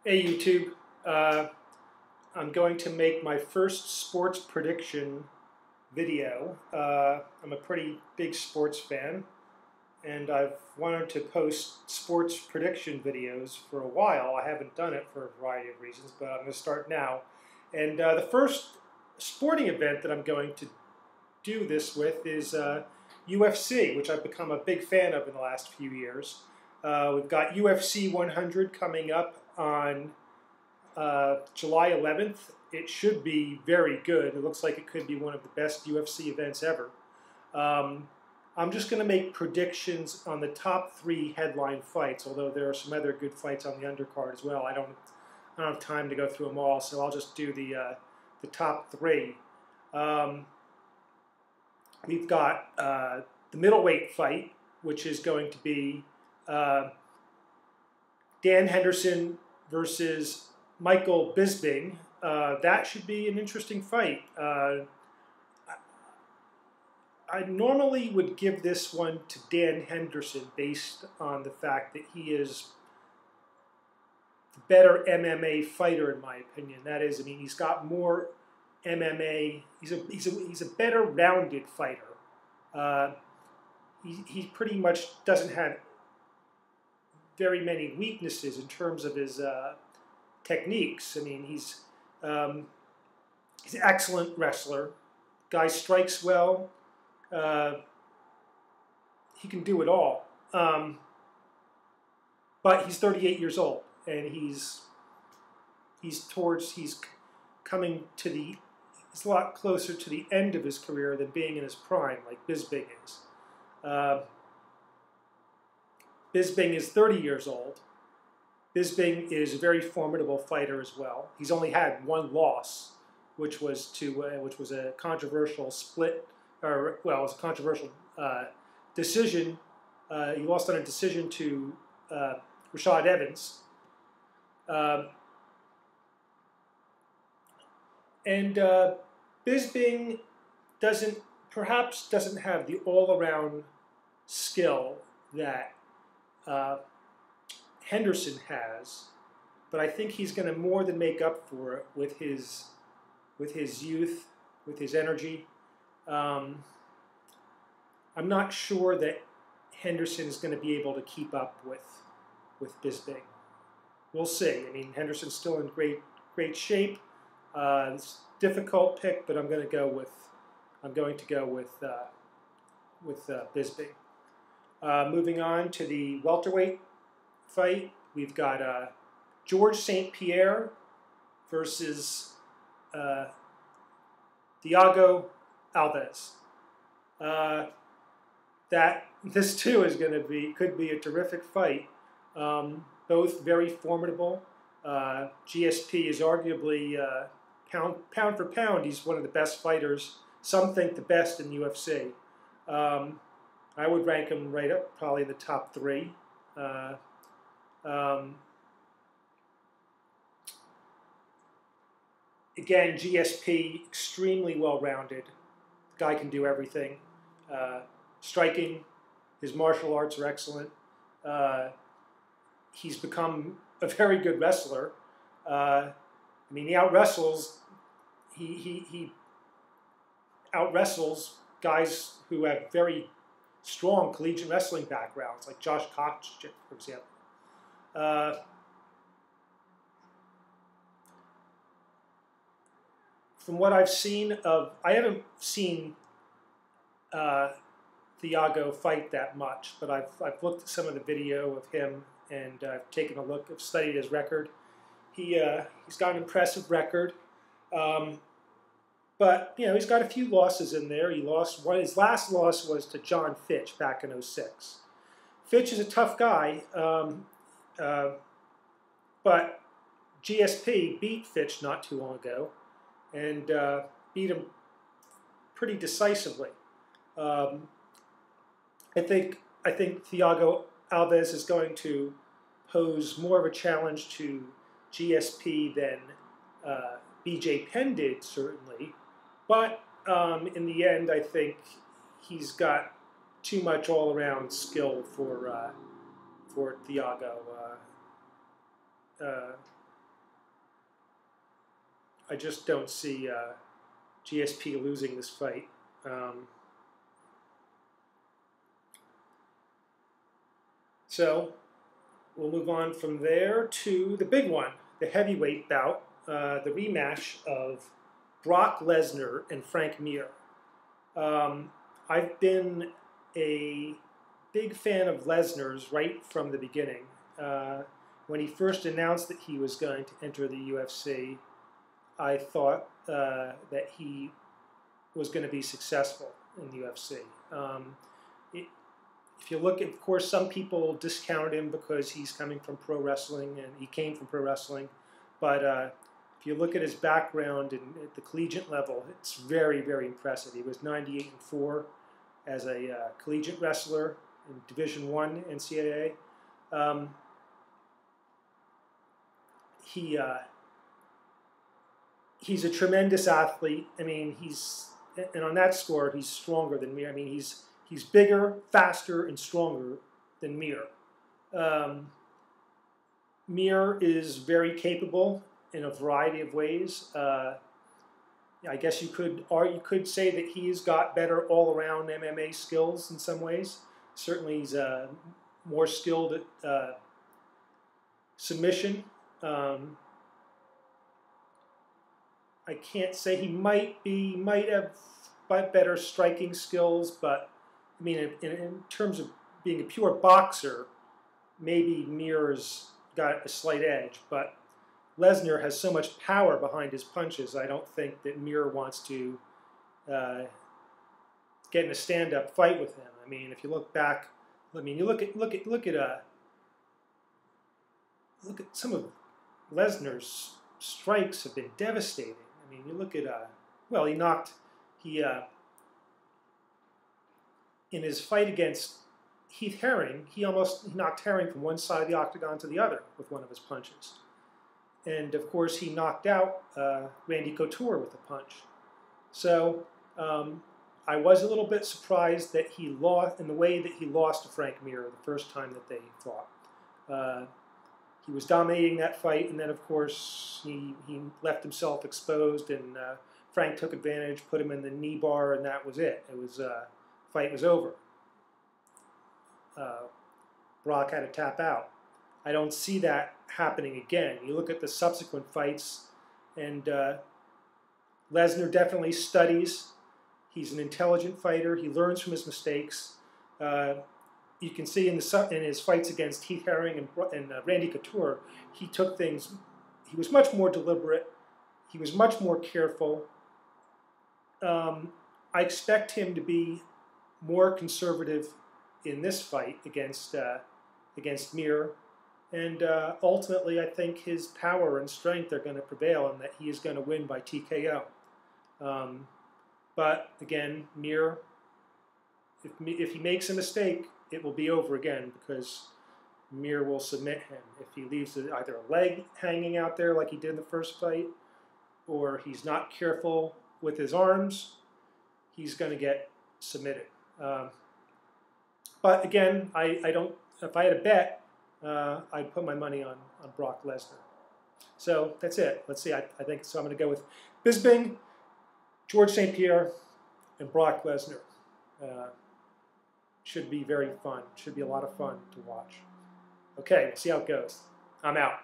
Hey YouTube, I'm going to make my first sports prediction video. I'm a pretty big sports fan, and I've wanted to post sports prediction videos for a while. I haven't done it for a variety of reasons, but I'm going to start now. And the first sporting event that I'm going to do this with is UFC, which I've become a big fan of in the last few years. We've got UFC 100 coming up on July 11th. It should be very good. It looks like it could be one of the best UFC events ever. I'm just going to make predictions on the top 3 headline fights, although there are some other good fights on the undercard as well. I don't have time to go through them all, so I'll just do the top 3. We've got the middleweight fight, which is going to be Dan Henderson versus Michael Bisping. That should be an interesting fight. I normally would give this one to Dan Henderson based on the fact that he is the better MMA fighter, in my opinion. That is, I mean, he's got more MMA. He's a better rounded fighter. He pretty much doesn't have very many weaknesses in terms of his techniques. I mean, he's an excellent wrestler. Guy strikes well. He can do it all. But he's 38 years old, and he's coming to he's a lot closer to the end of his career than being in his prime, like Bisping is. Bisping is 30 years old. Bisping is a very formidable fighter as well. He's only had one loss, which was a controversial split, or well, it was a controversial decision. He lost on a decision to Rashad Evans, and Bisping perhaps doesn't have the all-around skill that Henderson has, but I think he's going to more than make up for it with his youth, with his energy. I'm not sure that Henderson is going to be able to keep up with Bisping. We'll see. I mean, Henderson's still in great shape. It's a difficult pick, but I'm going to go with Bisping. Moving on to the welterweight fight, we've got George St. Pierre versus Thiago Alves. This too is could be a terrific fight. Both very formidable. GSP is arguably pound for pound. He's one of the best fighters. Some think the best in UFC. I would rank him right up, probably in the top 3. Again, GSP, extremely well-rounded. The guy can do everything. Striking, his martial arts are excellent. He's become a very good wrestler. I mean, he out-wrestles guys who have very strong collegiate wrestling backgrounds, like Josh Koch, for example. From what I've seen I haven't seen Thiago fight that much, but I've looked at some of the video of him, and I've taken a look. I've studied his record. He's got an impressive record, but you know, he's got a few losses in there. He lost one. His last loss was to John Fitch back in '06. Fitch is a tough guy, but GSP beat Fitch not too long ago, and beat him pretty decisively. I think Thiago Alves is going to pose more of a challenge to GSP than BJ Penn did, certainly. But in the end, I think he's got too much all-around skill for Thiago. I just don't see GSP losing this fight. So we'll move on from there to the big one, the heavyweight bout, the rematch of Brock Lesnar and Frank Mir. I've been a big fan of Lesnar's right from the beginning. When he first announced that he was going to enter the UFC, I thought that he was going to be successful in the UFC. If you look at, of course, some people discount him because he's coming from pro wrestling, and he came from pro wrestling. But if you look at his background at the collegiate level, it's very, very impressive. He was 98-4 as a collegiate wrestler in Division I NCAA. He's a tremendous athlete. I mean, and on that score, he's stronger than Mir. I mean, he's bigger, faster, and stronger than Mir. Mir is very capable in a variety of ways. I guess you could say that he's got better all-around MMA skills in some ways. Certainly, he's more skilled at submission. I can't say he might have better striking skills, but I mean, in terms of being a pure boxer, maybe Mir's got a slight edge, but Lesnar has so much power behind his punches. I don't think that Mir wants to get in a stand-up fight with him. I mean, if you look back, I mean, you look at some of Lesnar's strikes have been devastating. I mean, you look at well, in his fight against Heath Herring, he knocked Herring from one side of the octagon to the other with one of his punches. And of course, he knocked out Randy Couture with a punch. So I was a little bit surprised that he lost in the way that he lost to Frank Mir the first time that they fought. He was dominating that fight, and then of course he left himself exposed, and Frank took advantage, put him in the knee bar, and that was it. It was fight was over. Brock had to tap out. I don't see that happening again. You look at the subsequent fights, and Lesnar definitely studies. He's an intelligent fighter. He learns from his mistakes. You can see in his fights against Heath Herring and Randy Couture, he took things. He was much more deliberate. He was much more careful. I expect him to be more conservative in this fight against Mir, and ultimately I think his power and strength are going to prevail, and that he is going to win by TKO. But again, Mir, if he makes a mistake, it will be over again, because Mir will submit him. If he leaves either a leg hanging out there like he did in the first fight, or he's not careful with his arms, he's going to get submitted. But again, I don't. If I had a bet, I'd put my money on Brock Lesnar. So that's it. Let's see. I think so. I'm going to go with Bisping, George St. Pierre, and Brock Lesnar. Should be very fun. Should be a lot of fun to watch. Okay, we'll see how it goes. I'm out.